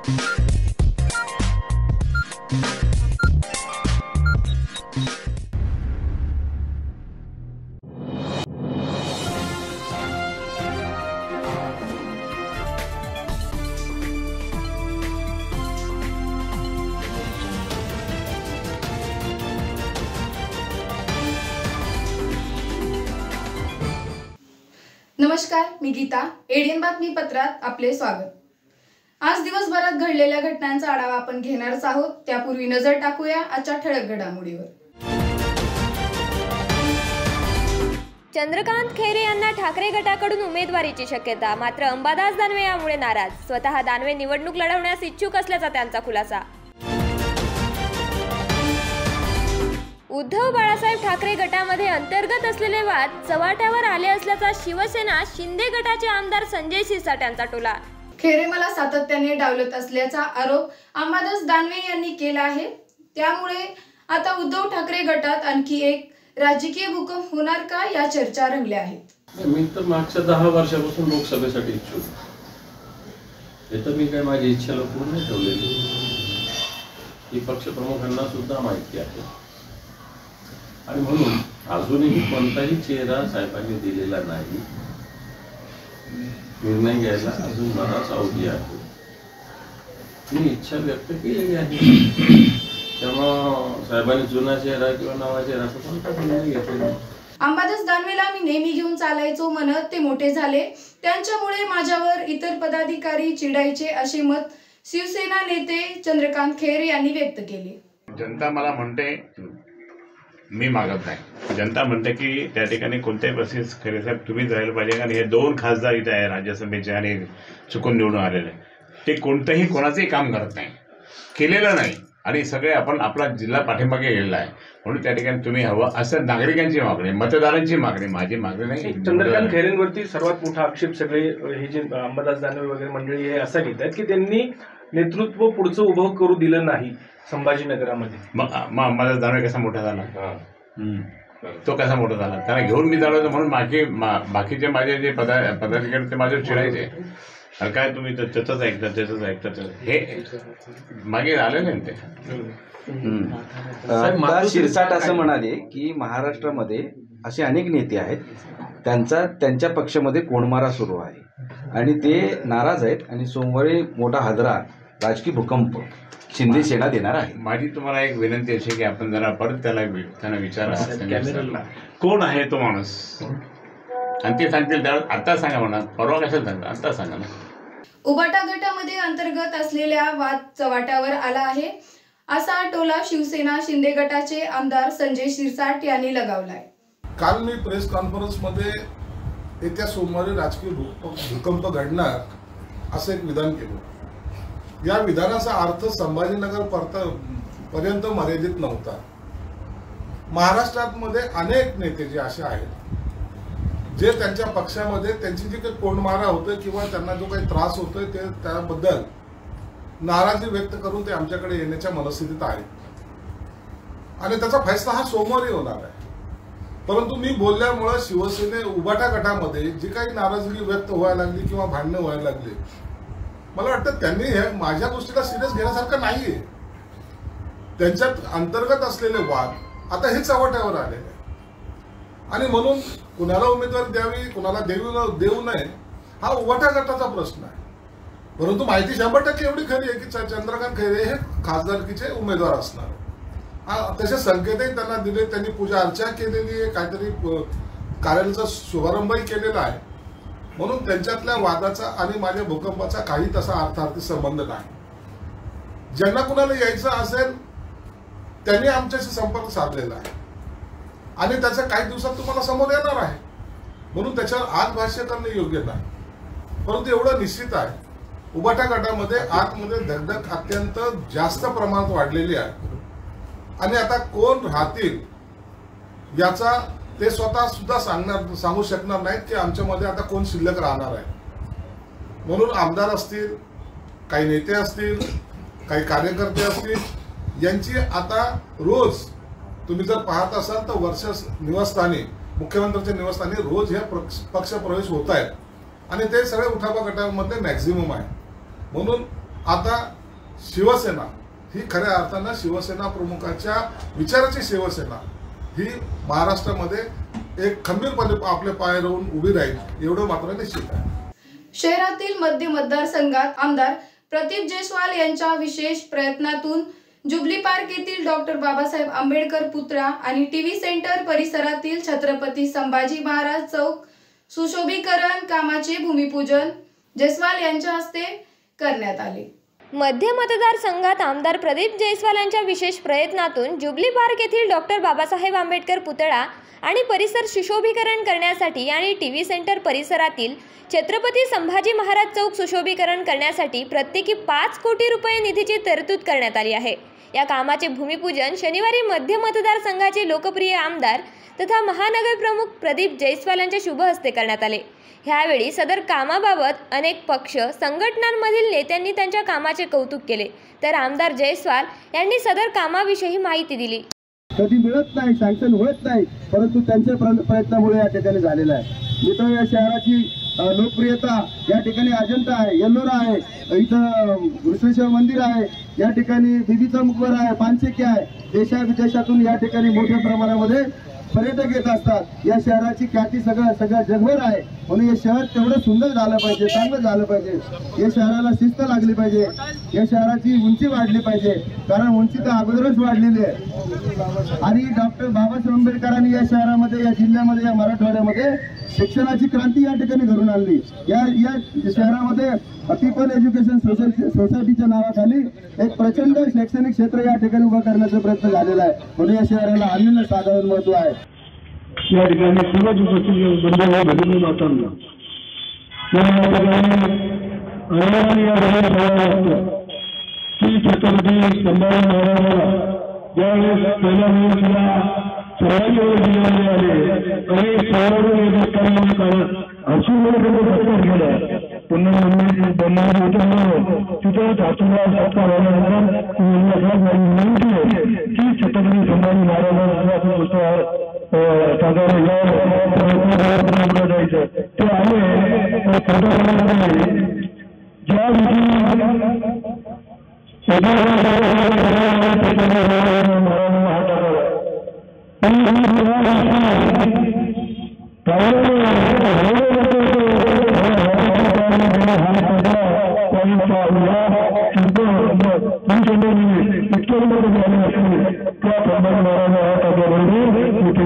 नमस्कार, मी गीता. एडीएन बातमीपत्रात आपले स्वागत. आज दिवसभरात घडलेल्या घटनांचा आढावा आपण घेणारच आहोत. त्यापूर्वी नजर टाकूया आजच्या ठळक घडामोडीवर. चंद्रकांत खैरे यांना ठाकरे गटाकडून उमेदवारीची शक्यता, मात्र अंबादास दानवे यामुळे नाराज. स्वतः दानवे निवडणूक लढवण्यास इच्छुक असल्याचा त्यांचा खुलासा. उद्धव बाळासाहेब ठाकरे गटामध्ये अंतर्गत असलेले वाद चव्हाट्यावर आले असल्याचा शिवसेना शिंदे गटाचे आमदार संजय शिरसाट यांचा टोला. खैरे मला सातत्याने डावलत असल्याचा आरोप अंबादास दानवे यांनी केला आहे. त्यामुळे आता उद्धव ठाकरे गटात आणखी एक राजकीय भूकंप होणार का, या चर्चा रंगल्या आहेत. मी तर मागच्या 10 वर्षापासून लोकसभेसाठी इच्छुक. हे तर मी काय माझी इच्छा लपवून नाही ठेवलेली. ही पक्षप्रमुखांना सुद्धा माहिती आहे आणि म्हणून अजूनही कोणताही चेहरा साहेबांनी दिलेला नाही. निर्णय घ्यायला अजून बराच अवधी आहे. मी इच्छा व्यक्त केलेली आहे. त्यामुळं साहेबांनी जुना चेहरा किंवा नवा चेहरा असं कोणता निर्णय घेतलेला. अंबादास दानवेला मी नेहमी घेऊन चालायचो म्हणत ते मोठे झाले. त्यांच्यामुळे माझ्यावर इतर पदाधिकारी चिडायचे, असे मत शिवसेना नेते चंद्रकांत खैरे यांनी व्यक्त केले. जनता मला म्हणते, मी मागत नाही. जनता म्हणते की त्या ठिकाणी कोणत्याही परिस्थितीत खैरे साहेब तुम्हीच राहिलं पाहिजे. आणि हे 2 खासदार इथे आहे राज्यसभेचे आणि चुकून निवडून आलेले, ते कोणतंही कोणाचंही काम करत नाही, केलेलं नाही. आणि सगळे आपण आपला जिल्हा पाठीमागे गेलेला आहे. म्हणून त्या ठिकाणी तुम्ही हवं असं नागरिकांची मागणी, मतदारांची मागणी, माझी मागणी नाही. चंद्रकांत खैरेंवरती सर्वात मोठा आक्षेप सगळे हे जे अंबादास दानवे वगैरे मंडळी हे असं घेतात की त्यांनी नेतृत्व पुढचं उभं करू दिलं नाही संभाजीनगरामध्ये. मग अंबादास दानवे कसा मोठा झाला? तो कसा मोठा झाला? त्याला घेऊन मी चालवतो म्हणून बाकीचे माझे जे पदाधिकारी ते माझ्यावर चिडायचे. अरे काय तुम्ही त्याच ऐकतात हे मागे आले नाही ते. शिरसाट असं म्हणाले की महाराष्ट्रामध्ये असे अनेक नेते आहेत, त्यांच्या पक्षामध्ये कोणमारा सुरू आहे आणि ते नाराज आहेत आणि सोमवारी मोठा हादरा, राजकीय भूकंप शिंदे सेना देणार आहे. माझी तुम्हाला एक विनंती अशी की आपण जरा परत त्यांना विचारा कोण आहे तो माणूस, आणि ते सांगतील त्यावेळेस आता सांगा म्हणा, परवा कशाला सांगता, आता सांगा ना. उबाटा गटामध्ये अंतर्गत असलेल्या वाद चव्हाट्यावर आला आहे, असा टोला शिवसेना शिंदे गटाचे आमदार संजय शिरसाट यांनी लगावलाय. काल मी प्रेस कॉन्फरन्समध्ये येत्या सोमवारी राजकीय भूकंप घडणार असं एक विधान केलं. या विधानाचा अर्थ संभाजीनगर पर्यंत मर्यादित नव्हता. महाराष्ट्रामध्ये अनेक नेते जे असे आहेत जे त्यांच्या पक्षामध्ये त्यांची जी काही कोंडमारा होतोय किंवा त्यांना जो काही त्रास होतोय ते त्याबद्दल नाराजी व्यक्त करून ते आमच्याकडे येण्याच्या मनस्थितीत आहेत आणि त्याचा फैसला हा सोमवारी होणार आहे. परंतु मी बोलल्यामुळे शिवसेने उबाटा गटामध्ये जी काही नाराजगी व्यक्त व्हायला लागली किंवा भांडणं व्हायला लागली, मला वाटतं त्यांनी हे माझ्या गोष्टीला सिरियस घेण्यासारखं नाहीये. त्यांच्यात अंतर्गत असलेले वाद आता हे चव्हाट्यावर आलेले आहे आणि म्हणून कुणाला उमेदवारी द्यावी, कुणाला देऊ नये, हा उबाटा गटाचा प्रश्न आहे. परंतु माहिती 100% एवढी खरी आहे की चंद्रकांत खैरे हे खासदारकीचे उमेदवार असणार. तसे संकेतही त्यांना दिले, त्यांनी पूजा अर्चा केलेली आहे, काहीतरी कार्यालयाचा शुभारंभही केलेला आहे. म्हणून त्यांच्यातल्या वादाचा आणि माझ्या भूकंपाचा काही तसा अर्थार्थी संबंध नाही. ज्यांना कुणाला यायचं असेल त्यांनी आमच्याशी संपर्क साधलेला आहे आणि त्याच्या काही दिवसात तुम्हाला समोर येणार आहे. म्हणून त्याच्यावर आज भाष्य करणे योग्य नाही. परंतु एवढं निश्चित आहे, उबाटा गटामध्ये आतमध्ये धगधग अत्यंत जास्त प्रमाणात वाढलेली आहे आणि आता कोण राहतील याचा ते स्वतः सुद्धा सांगू शकणार नाहीत की आमच्यामध्ये आता कोण शिल्लक राहणार आहे. म्हणून आमदार असतील, काही नेते असतील, काही कार्यकर्ते असतील, यांची आता रोज तुम्ही जर पाहत असाल तर वर्ष निवासस्थानी, मुख्यमंत्र्यांच्या निवासस्थानी रोज ह्या पक्षप्रवेश होत आहेत आणि ते सगळे उठावा गटामध्ये मॅक्झिमम आहे. म्हणून आता शिवसेना ही खऱ्या अर्थानं शिवसेना प्रमुखाच्या विचाराची शिवसेना ही महाराष्ट्रामध्ये एक खंबीरपणे आपले पाय रोवून उभी राहील एवढं मात्र निश्चित आहे. शहरातील मध्य मतदारसंघात आमदार प्रदीप जयस्वाल यांच्या विशेष प्रयत्नातून जुबली पार्क येथील डॉक्टर बाबासाहेब आंबेडकर पुतळा आणि टीव्ही सेंटर परिसरातील छत्रपती संभाजी महाराज चौक सुशोभीकरण कामाचे भूमिपूजन जयस्वाल यांच्या हस्ते करण्यात आले. मध्य मतदारसंघात आमदार प्रदीप जयस्वाल यांच्या विशेष प्रयत्नातून जुबली पार्क येथील डॉक्टर बाबासाहेब आंबेडकर पुतळा आणि परिसर सुशोभीकरण करण्यासाठी आणि टीव्ही सेंटर परिसरातील छत्रपती संभाजी महाराज चौक सुशोभीकरण करण्यासाठी प्रत्येकी 5 कोटी रुपये निधीची तरतूद करण्यात आली आहे. या कामाचे भूमिपूजन शनिवारी मध्य मतदारसंघाचे लोकप्रिय आमदार तथा महानगर प्रमुख प्रदीप जयस्वाल यांच्या शुभ हस्ते करण्यात आले. ह्यावेळी सदर कामाबाबत अनेक पक्ष संघटनांमधील नेत्यांनी त्यांच्या कामाचे कौतुक केले, तर आमदार जयस्वाल यांनी सदर कामाविषयी माहिती दिली. कधी मिळत नाही, सँक्शन होत नाही, परंतु त्यांच्या प्रयत्नामुळे या ठिकाणी झालेला आहे. मित्र, या शहराची लोकप्रियता या ठिकाणी अजंता आहे, येल्लोरा आहे, इथं घृष्णेश्वर मंदिर आहे, या ठिकाणी बीबीचा मुखबर आहे, पानशेकी आहे. देशाविदेशातून या ठिकाणी मोठ्या प्रमाणामध्ये पर्यटक येत असतात. या शहराची ख्याती सगळ्या जगभर आहे. म्हणून हे शहर तेवढं सुंदर झालं पाहिजे, चांगलं झालं पाहिजे. या शहराला शिस्त लागली पाहिजे, या शहराची उंची वाढली पाहिजे, कारण उंची तर अगोदरच वाढलेली आहे. आणि डॉक्टर बाबासाहेब आंबेडकरांनी या शहरामध्ये, या जिल्ह्यामध्ये, या मराठवाड्यामध्ये शिक्षणाची क्रांती या ठिकाणी घडून आणली. या शहरामध्ये पीपल एज्युकेशन सोसायटीच्या नावाखाली एक प्रचंड शैक्षणिक क्षेत्र या ठिकाणी उभा करण्याचा प्रयत्न झालेला आहे. म्हणून या शहराला अनन्य साधारण महत्व आहे. या ठिकाणी सर्वच उपस्थित बंधूंना भेटून जाताना की छत्रपती संभाजी महाराजांना ज्यावेळेस पहिल्या दिवसाला सर्वांनी दिलेले आले आणि शहरातून येत असताना कारण हसून सत्कार केला. पुन्हा बनणार होतं तिथं धातूला सत्कार झाल्यानंतर की छत्रपती संभाजी महाराजांचा साधारण जायचं ते आले.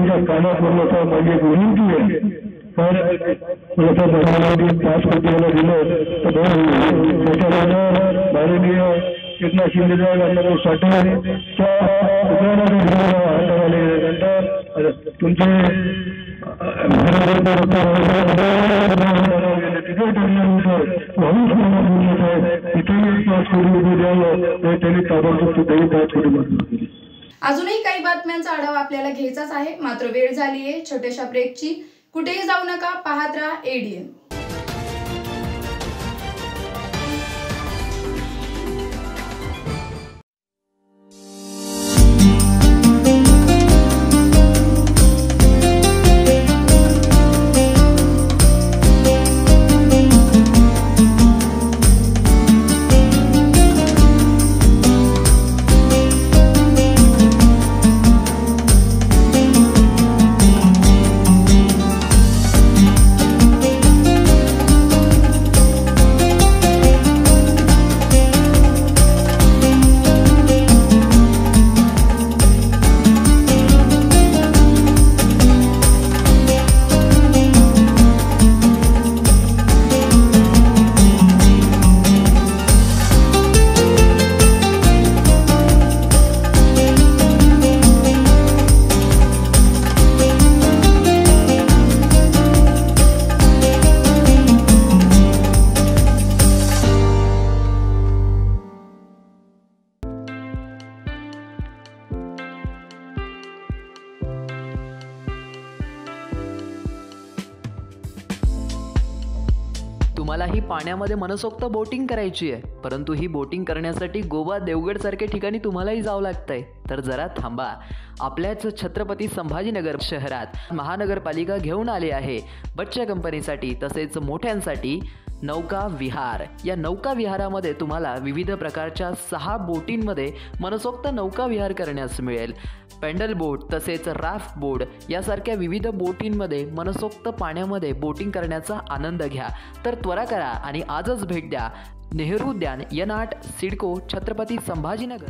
ज्या कानात बोलण्याचा माझी एक विनंती आहे. तर मला 5 कोटीला दिलं तर त्याच्यानंतर माननीय एकनाथ शिंदे साठे तुमचे अजूनही काही बातम्यांचा आढावा आपल्याला घ्यायचाच आहे, मात्र वेळ झाली आहे छोट्याशा ब्रेकची. कुठेही जाऊ नका, पाहत राहा ADN. तुम्हाला ही पाण्यामध्ये मनसोक्त बोटिंग करायची आहे, परंतु ही बोटिंग करण्यासाठी गोवा देवगड सारख्या ठिकाणी तुम्हालाही जावं लागतंय. तर जरा थांबा. आपल्याच छत्रपती संभाजीनगर शहरात महानगरपालिका घेऊन आली आहे बच्चा कंपनीसाठी तसेच मोठ्यांसाठी नौका विहार. या नौका विहारामध्ये तुम्हाला विविध प्रकारच्या 6 बोटींमध्ये मनसोक्त नौका विहार करण्यास मिळेल. पेंडल बोट तसेच राफ्ट बोट यासारख्या विविध बोटींमध्ये मनसोक्त पाण्यामध्ये बोटिंग करण्याचा आनंद घ्या. तर त्वरा करा आणि आजच भेट द्या. नेहरू उद्यान, N8, सिडको, छत्रपती संभाजीनगर.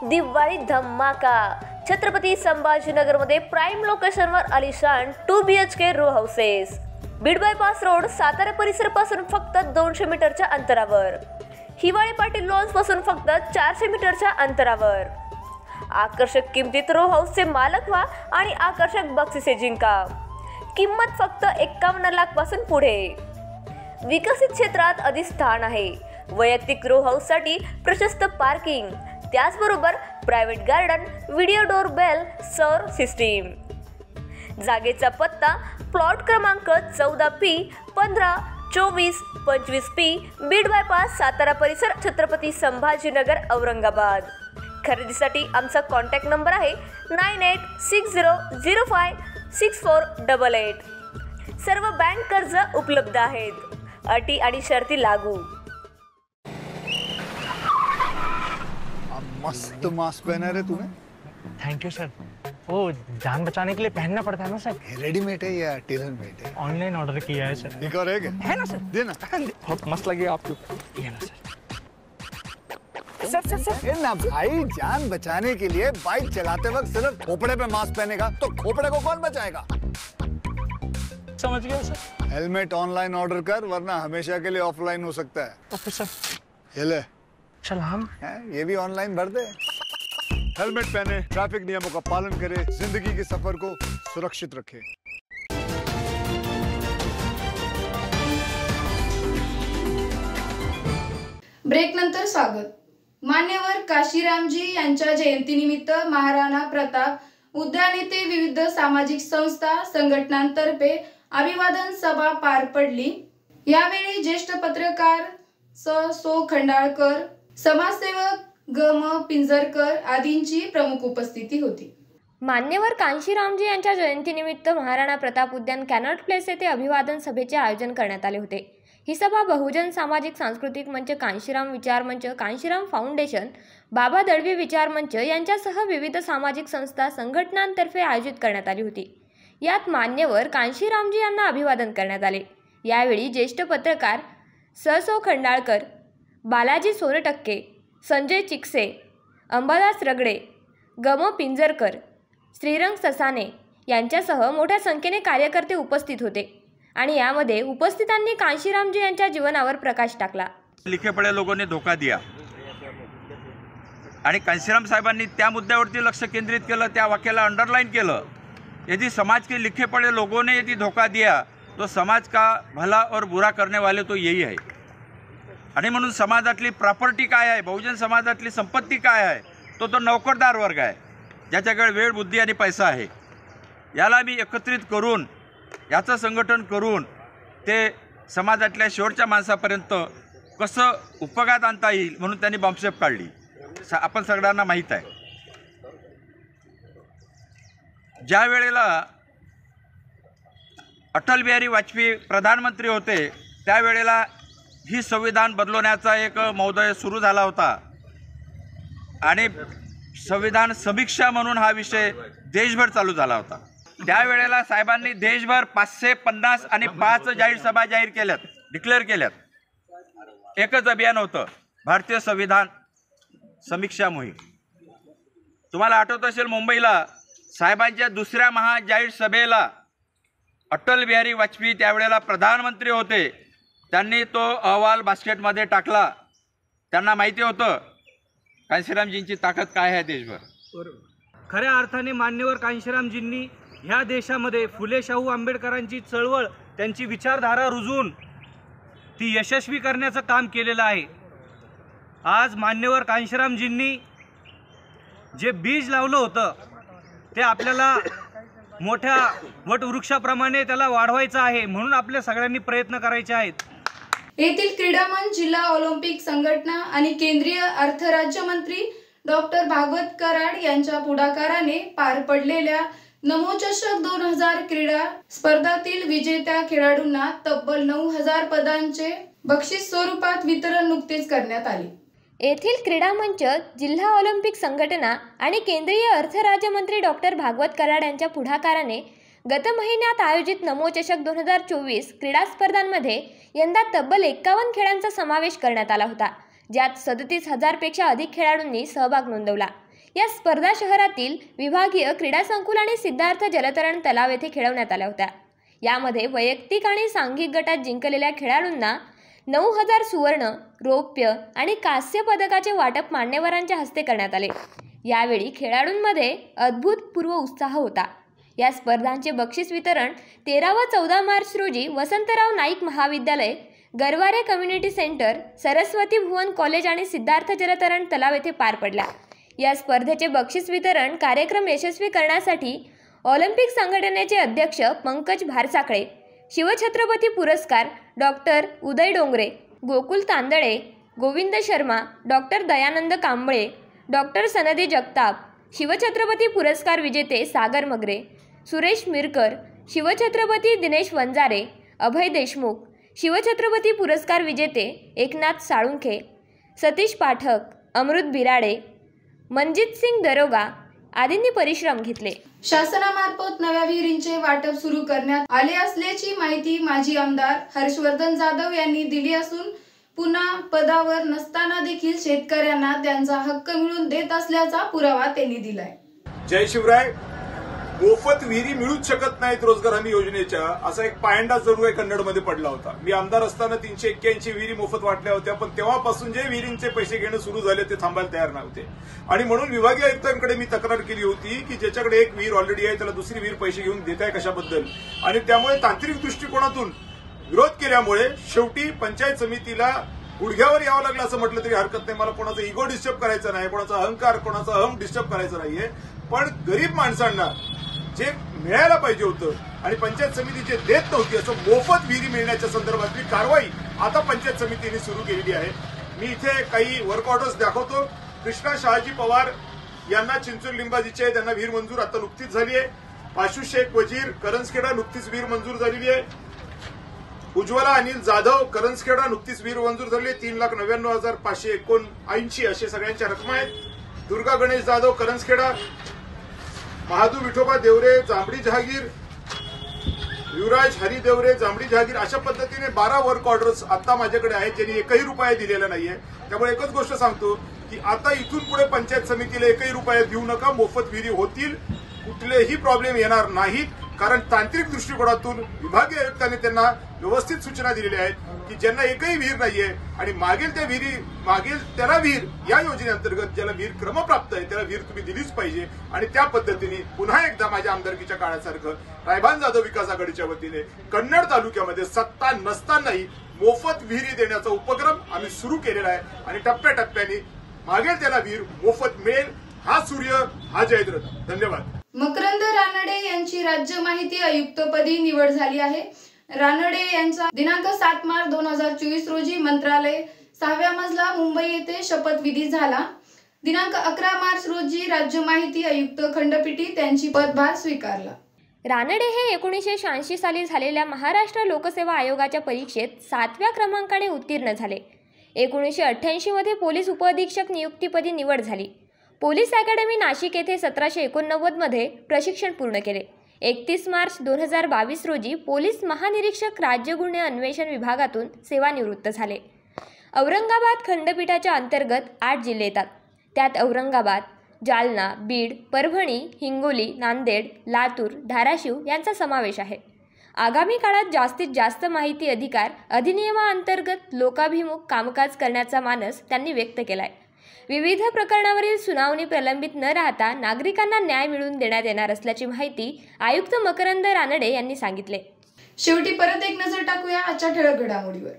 दिवाळी धमाका. छत्रपती संभाजीनगरमध्ये प्राईम लोकेशनवर आलिशान 2 BHK row houses. Beed bypass road, Satara परिसरापासून फक्त 200 मीटरच्या अंतरावर. हिवाळी पाटील लॉन्स पासून फक्त 400 मीटरच्या अंतरावर. आकर्षक किमतीत रो हाऊसचे मालक व्हा आणि आकर्षक बक्षिसे जिंका. किंमत फक्त 51 लाख पासून पुढे. विकसित क्षेत्रात अधिष्ठान आहे. वैयक्तिक रो हाऊससाठी प्रशस्त पार्किंग, त्याचबरोबर private garden, video door bell, सौर सिस्टीम. जागेचा पत्ता प्लॉट क्रमांक 14P 15 24 25P, Beed bypass, Satara परिसर, छत्रपती संभाजीनगर, औरंगाबाद. खरेदीसाठी आमचा कॉन्टॅक्ट नंबर आहे 9860056488. सर्व बँक कर्ज उपलब्ध आहेत. अटी आणि शर्ती लागू. मस्त मास्क पहना रे तूने. Thank you sir. वो जान बचाने के लिए पहनना पड़ता है ना सर. रेडीमेड है या टेलर मेड है? ऑनलाइन ऑर्डर किया है सर. एक और है ना सर. देना. बहुत मस्त लगी आपको. ये ना सर. सर सर सर ना भाई, जान बचाने के लिए बाइक चलाते वक्त सिर्फ खोपड़े पे मास्क पहनेगा तो खोपड़े को कौन बचाएगा? समझ गया सर. हेलमेट ऑनलाइन ऑर्डर कर, वरना हमेशा के लिए ऑफलाइन हो सकता है. Okay sir. ये ले. चल हम ये भी ऑनलाइन भर दे. हेलमेट पहने, ट्रैफिक नियमों का पालन करे, जिंदगी के सफर को सुरक्षित रखे. ब्रेक नंतर स्वागत. मान्यवर काशीरामजी यांच्या जयंतीनिमित्त महाराणा प्रताप उद्यान येथे विविध सामाजिक संस्था संघटनांतर्फे अभिवादन सभा पार पडली. यावेळी ज्येष्ठ पत्रकार सो खंडाळकर, समाजसेवक ग.म. पिंजरकर आदींची प्रमुख उपस्थिती होती. मान्यवर कांशीरामजी यांच्या जयंतीनिमित्त महाराणा प्रताप उद्यान कॅनॉट प्लेस येथे अभिवादन सभेचे आयोजन करण्यात आले होते. ही सभा बहुजन सामाजिक सांस्कृतिक मंच, कांशीराम विचार मंच, कांशीराम फाउंडेशन, बाबा दळवी विचार मंच यांच्यासह विविध सामाजिक संस्था संघटनांतर्फे आयोजित करण्यात आली होती. यात मान्यवर कांशीरामजी यांना अभिवादन करण्यात आले. यावेळी ज्येष्ठ पत्रकार सो खंडाळकर, बालाजी सोनटक्के, संजय चिकसे, अंबादास रगडे, ग.म. पिंजरकर, श्रीरंग ससाने यांच्यासह मोठ्या संख्येने कार्यकर्ते उपस्थित होते आणि यामध्ये उपस्थितांनी कांशीरामजी यांच्या जीवनावर प्रकाश टाकला. लिखे पडे लोगों ने धोखा दिया आणि कांशीराम साहेबांनी त्या मुद्द्यावरती लक्ष केंद्रित केलं, त्या वाक्याला अंडरलाइन केलं. यदि समाज के लिखे पड़े लोगों ने यदि धोखा दिया तो समाज का भला और बुरा करने वाले तो यही आहे. आणि म्हणून समाजातली प्रॉपर्टी काय आहे, बहुजन समाजातली संपत्ती काय आहे, तो नोकरदार वर्ग आहे, ज्याच्याकडे वेळ, बुद्धी आणि पैसा आहे. याला मी एकत्रित करून, याचं संघटन करून ते समाजातल्या शेवटच्या माणसापर्यंत कसं उपयोगात आणता येईल म्हणून त्यांनी बॉम्बस्फोट काढली. आपण सगळ्यांना माहीत आहे. ज्या वेळेला अटल बिहारी वाजपेयी प्रधानमंत्री होते त्यावेळेला ही संविधान बदलवण्याचा एक महोदय सुरू झाला होता आणि संविधान समीक्षा म्हणून हा विषय देशभर चालू झाला होता. त्यावेळेला साहेबांनी देशभर 550 आणि 5 जाहीर सभा जाहीर केल्यात, डिक्लेअर केल्यात. एकच अभियान होतं, भारतीय संविधान समीक्षा मोहीम. तुम्हाला आठवत असेल मुंबईला साहेबांच्या दुसऱ्या महाजाहीर सभेला अटल बिहारी वाजपेयी त्यावेळेला प्रधानमंत्री होते, त्यांनी तो अहवाल बास्केटमध्ये टाकला. त्यांना माहिती होतं कांशीरामजींची ताकद काय आहे देशभर. खऱ्या अर्थाने मान्यवर कांशीरामजींनी ह्या देशामध्ये फुले शाहू आंबेडकरांची चळवळ, त्यांची विचारधारा रुजवून ती यशस्वी करण्याचं काम केलेलं आहे. आज मान्यवर कांशीरामजींनी जे बीज लावलं होतं ते आपल्याला मोठ्या वटवृक्षाप्रमाणे त्याला वाढवायचं आहे, म्हणून आपल्या सगळ्यांनी प्रयत्न करायचे आहेत. येथील क्रीडामन, जिल्हा ऑलिम्पिक संघटना आणि केंद्रीय अर्थ राज्यमंत्री डॉक्टर भागवत कराड यांच्या पुढाकाराने पार पडलेल्या नमो चषक 2000 क्रीडा स्पर्धातील विजेत्या खेळाडूंना तब्बल 9000 पदांचे बक्षीस स्वरूपात वितरण नुकतेच करण्यात आले। येथील क्रीडा मंच, जिल्हा ऑलिम्पिक संघटना आणि केंद्रीय अर्थ राज्यमंत्री डॉक्टर भागवत कराड यांच्या पुढाकाराने गत महिन्यात आयोजित नमो चषक 2024 क्रीडा स्पर्धांमध्ये यंदा तब्बल 51 खेळांचा समावेश करण्यात आला होता, ज्यात 37,000 पेक्षा अधिक खेळाडूंनी सहभाग नोंदवला। या स्पर्धा शहरातील विभागीय क्रीडा संकुल आणि सिद्धार्थ जलतरण तलाव येथे खेळवण्यात आल्या होत्या। यामध्ये वैयक्तिक आणि सांघिक गटात जिंकलेल्या खेळाडूंना 9000 सुवर्ण, रौप्य आणि कांस्य पदकाचे वाटप मान्यवरांच्या हस्ते करण्यात आले। यावेळी खेळाडूंमध्ये अभूतपूर्व उत्साह होता। या स्पर्धांचे बक्षीस वितरण 13 व 14 मार्च रोजी वसंतराव नाईक महाविद्यालय, Garware community centre, Saraswati Bhuvan college आणि सिद्धार्थ जलतरण तलाव येथे पार पडला। या स्पर्धेचे बक्षीस वितरण कार्यक्रम यशस्वी करण्यासाठी ऑलिम्पिक संघटनेचे अध्यक्ष पंकज भारसाखळे, शिवछत्रपती पुरस्कार डॉक्टर उदय डोंगरे, गोकुल तांदळे, गोविंद शर्मा, डॉक्टर दयानंद कांबळे, डॉक्टर सनदी जगताप, शिवछत्रपती पुरस्कार विजेते सागर मगरे, सुरेश मिरकर, शिवछत्रपती दिनेश वंजारे, अभय देशमुख, शिवछत्रपती पुरस्कार विजेते एकनाथ साळुंखे, सतीश पाठक, अमृत बिराडे, मनजित सिंग दरोगा आदींनी परिश्रम घेतले। शासनामार्फत नव्या विहिरींचे वाटप सुरू करण्यात आले असल्याची माहिती माजी आमदार हर्षवर्धन जाधव यांनी दिली असून पुन्हा पदावर नसताना देखील शेतकऱ्यांना त्यांचा हक्क मिळवून देत असल्याचा पुरावा त्यांनी दिलाय। जय शिवराय। मोफत विहिरी मिळूच शकत नाहीत रोजगार हमी योजनेच्या, असा एक पायंडा जरूर आहे कन्नडमध्ये पडला होता। मी आमदार असताना 381 विहिरी मोफत वाटल्या होत्या, पण तेव्हापासून जे विहिरींचे पैसे घेणं सुरू झाले ते थांबायला तयार नव्हते आणि म्हणून विभागीय आयुक्तांकडे मी तक्रार केली होती की ज्याच्याकडे एक विहीर ऑलरेडी आहे त्याला दुसरी विहीर पैसे घेऊन देत आहे कशाबद्दल, आणि त्यामुळे तांत्रिक दृष्टिकोनातून विरोध केल्यामुळे शेवटी पंचायत समितीला गुडघ्यावर यावं लागलं असं म्हटलं तरी हरकत नाही। मला कोणाचा इगो डिस्टर्ब करायचा नाही, कोणाचा अहंकार, कोणाचा अहम डिस्टर्ब करायचा नाहीये, पण गरीब माणसांना जे मिळायला पाहिजे होतं आणि पंचायत समिती जे देत नव्हती असं मोफत विहिरी मिळण्याच्या संदर्भातली कारवाई आता पंचायत समितीने सुरू केलेली आहे। मी इथे काही वर्क ऑर्डर्स दाखवतो। कृष्णा शहाजी पवार यांना चिंचोली लिंबाजीचे त्यांना विहीर मंजूर आता नुकतीच झाली आहे। पाशू शेख वजीर करंजखेडा नुकतीच विहीर मंजूर झालेली आहे। उज्ज्वला अनिल जाधव करंजखेडा नुकतीच विहीर मंजूर झाली आहे। 3,99,579 असे सगळ्यांच्या रकमा आहेत। दुर्गा गणेश जाधव करंजखेडा, महादू विठोबा देवरे जांभडी जहागीर, युवराज हरी देवरे जांभडी जहागीर, अशा पद्धतीने 12 वर्क ऑर्डर्स आता माझ्याकडे आहेत ज्यांनी एकही रुपया दिलेला नाहीये। त्यामुळे एकच गोष्ट सांगतो की आता इथून पुढे पंचायत समितीला एकही रुपया देऊ नका, मोफत विहिरी होतील, कुठलेही प्रॉब्लेम येणार नाहीत, कारण तांत्रिक दृष्टिकोनातून विभागीय आयुक्तांनी त्यांना व्यवस्थित सूचना दिलेल्या आहेत की ज्यांना एकही विहीर नाहीये आणि मागेल त्याला विहीर या योजनेअंतर्गत ज्याला विहीर क्रमप्राप्त आहे त्याला विहीर तुम्ही दिलीच पाहिजे। आणि त्या पद्धतीने पुन्हा एकदा माझ्या आमदारकीच्या काळासारखं रायबान जाधव विकास आघाडीच्या वतीने कन्नड तालुक्यामध्ये सत्ता नसतानाही मोफत विहिरी देण्याचा उपक्रम आम्ही सुरू केलेला आहे आणि टप्प्याटप्प्याने मागेल त्याला विहीर मोफत मिळेल। हा सूर्य हा जयद्रथ। धन्यवाद। मकरंद रानडे यांची राज्य माहिती आयुक्तपदी निवड झाली आहे। रानडे यांचा दिनांक 7 मार्च 2024 रोजी मंत्रालय 6व्या मजला मुंबई येथे शपथविधी झाला। दिनांक 11 मार्च रोजी राज्य माहिती आयुक्त खंडपीठी त्यांची पदभार स्वीकारला। रानडे हे 1986 साली झालेल्या महाराष्ट्र लोकसेवा आयोगाच्या परीक्षेत 7व्या क्रमांकाने उत्तीर्ण झाले। 1988 मध्ये पोलीस उपअधीक्षक नियुक्तीपदी निवड झाली। पोलीस अकॅडमी नाशिक येथे 1789 मध्ये प्रशिक्षण पूर्ण केले। 31 मार्च 2022 रोजी पोलीस महानिरीक्षक राज्य गुन्हे अन्वेषण विभागातून सेवानिवृत्त झाले। औरंगाबाद खंडपीठाच्या अंतर्गत 8 जिल्हे येतात। त्यात औरंगाबाद, जालना, बीड, परभणी, हिंगोली, नांदेड, लातूर, धाराशिव यांचा समावेश आहे। आगामी काळात जास्तीत जास्त माहिती अधिकार अधिनियमाअंतर्गत लोकाभिमुख कामकाज करण्याचा मानस त्यांनी व्यक्त केलाय। विविध प्रकरणावरील सुनावणी प्रलंबित न राहता नागरिकांना न्याय मिळवून देण्यात येणार असल्याची माहिती आयुक्त मकरंद रानडे यांनी सांगितले। शेवटी परत एक नजर टाकूया आजच्या ठळक घडामोडीवर।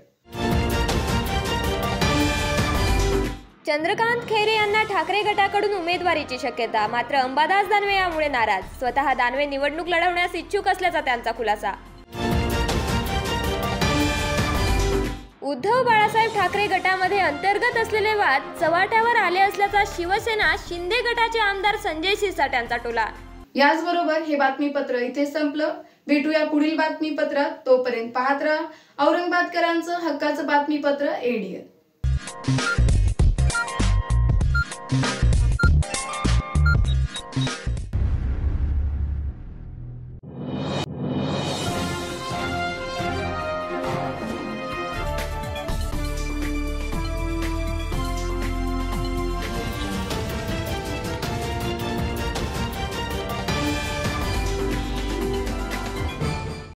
चंद्रकांत खैरे यांना ठाकरे गटाकडून उमेदवारीची शक्यता, मात्र अंबादास दानवे यामुळे नाराज। स्वतः दानवे निवडणूक लढवण्यास इच्छुक असल्याचा त्यांचा खुलासा। उद्धव बाळासाहेब ठाकरे गटामध्ये अंतर्गत असलेले वाद चव्हाट्यावर आले असल्याचा शिवसेना शिंदे गटाचे आमदार संजय सिरसाट यांचा टोला। याचबरोबर हे बातमीपत्र इथे संपलं। भेटूया पुढील बातमीपत्रात। तोपर्यंत पाहत राहा औरंगाबादकरांचं हक्काचं बातमीपत्र ADN।